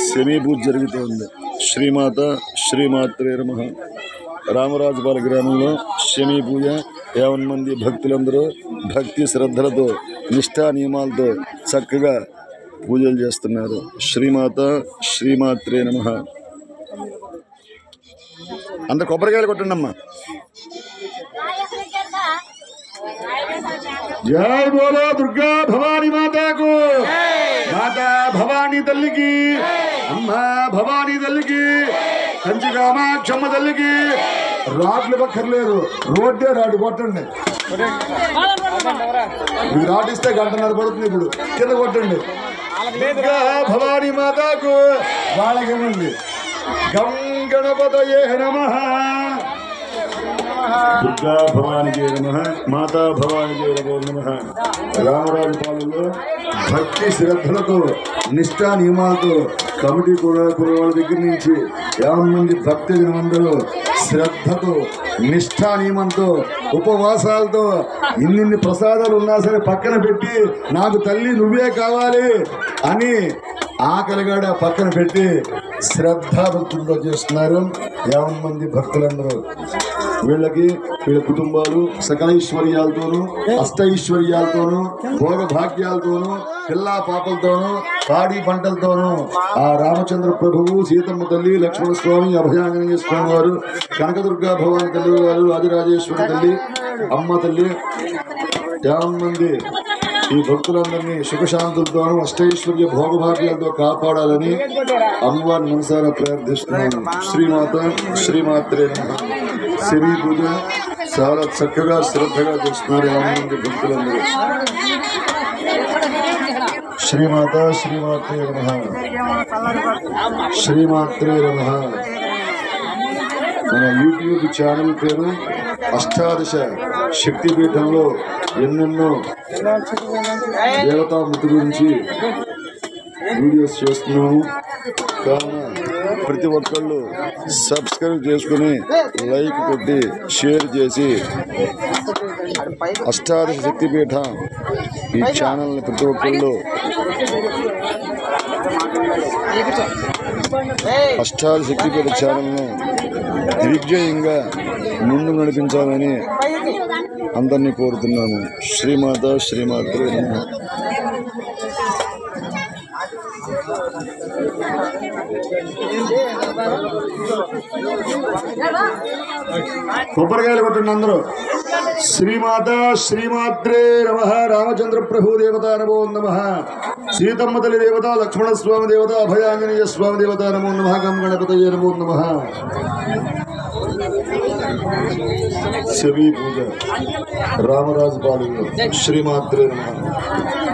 శమీ పూజ జరుగుతోంది. శ్రీమాత శ్రీమాత్రే నమః. రామరాజుపాలెం గ్రామంలో శమీ పూజ 50 మంది భక్తులందరూ భక్తి శ్రద్ధలతో నిష్ఠా నియమాలతో చక్కగా పూజలు చేస్తున్నారు. శ్రీమాత శ్రీమాత్రే నమః. అందరు కొబ్బరికాయలు కొట్టండి అమ్మా. జై బోలో దుర్గా భవానీ మాతాకు. మాతా భవానీ తల్లికి, అమ్మ భవానీ తల్లికి, కంచి కామాక్షమ్మ తల్లికి. రాడ్లు పక్కర్లేదు, రోడ్డే రాడు కొట్టండి. మీకు రాడిస్తే 1.5 గంట పడుతుంది. ఇప్పుడు కింద కొట్టండి. దుర్గా భవానీ మాతాకు వాళ్ళకేమండి. గం గణపతయే నమః. దుర్గా భవానికి నమః. మాతా భవానికి నమః. రామరాజుపాలెంలో భక్తి శ్రద్ధలతో నిష్ఠా నియమాలతో కమిటీ కూడా వాళ్ళ దగ్గర నుంచి 50 మంది భక్తి జనమందరూ శ్రద్ధతో నిష్ఠా నియమంతో ఉపవాసాలతో ఇన్ని ప్రసాదాలు ఉన్నా సరే పక్కన పెట్టి నాకు తల్లి నువ్వే కావాలి అని ఆకలిగాడ పక్కన పెట్టి శ్రద్ధాభక్తులతో చేస్తున్నారు 50 మంది భక్తులందరూ. వీళ్ళ కుటుంబాలు సకల ఐశ్వర్యాలతోనూ అష్టైశ్వర్యాలతోనూ భోగ భాగ్యాలతోనూ పిల్లా పాపలతోనూ పాడి పంటలతోనూ ఆ రామచంద్ర ప్రభువు, సీతమ్మ తల్లి, లక్ష్మణ స్వామి, అభయాంజనేయ స్వామి వారు, కనకదుర్గా భవాని తల్లి వారు, ఆదిరాజేశ్వరి తల్లి, అమ్మ తల్లి 50 మంది ఈ భక్తులందరినీ సుఖశాంతులతోనూ అష్టైశ్వర్య భోగభాగ్యాలతో కాపాడాలని అమ్మవారిని మనసారా ప్రార్థిస్తున్నాను. శ్రీమాత శ్రీమాత్రే నమః. శమీ పూజ చాలా చక్కగా శ్రద్ధగా చేస్తున్నారు 50 మంది భక్తులందరూ. శ్రీమాత శ్రీమాత్రే నమః. శ్రీమాత్రే నమః. మన యూట్యూబ్ ఛానల్ పేరు అష్టాదశ శక్తిపీఠంలో ఎన్నెన్నో దేవతామూర్తి గురించి వీడియోస్ చేస్తున్నాము. కావున ప్రతి ఒక్కళ్ళు సబ్స్క్రైబ్ చేసుకుని లైక్ కొట్టి షేర్ చేసి అష్టాదశ శక్తిపీఠ ఈ ఛానల్ని ప్రతి ఒక్కళ్ళు అష్టాదశ శక్తిపీఠ ఛానల్ను దిగ్విజయంగా ముందు నడిపించాలని అందరినీ కోరుతున్నాను. శ్రీమాత శ్రీమాత్రే నమః. కొబ్బరికాయలు కొట్టండి అందరూ. శ్రీమాత శ్రీమాత్రే నమః. రామచంద్ర ప్రభు దేవత నమో నమః. సీతమ్మ తల్లి దేవత, లక్ష్మణ స్వామి దేవత, అభయాంజనేయ స్వామి దేవత నమో నమః. గం గణపతయే నమో నమః. శమీ పూజ రామరాజుపాలెంలో. శ్రీమాత్రే నమః.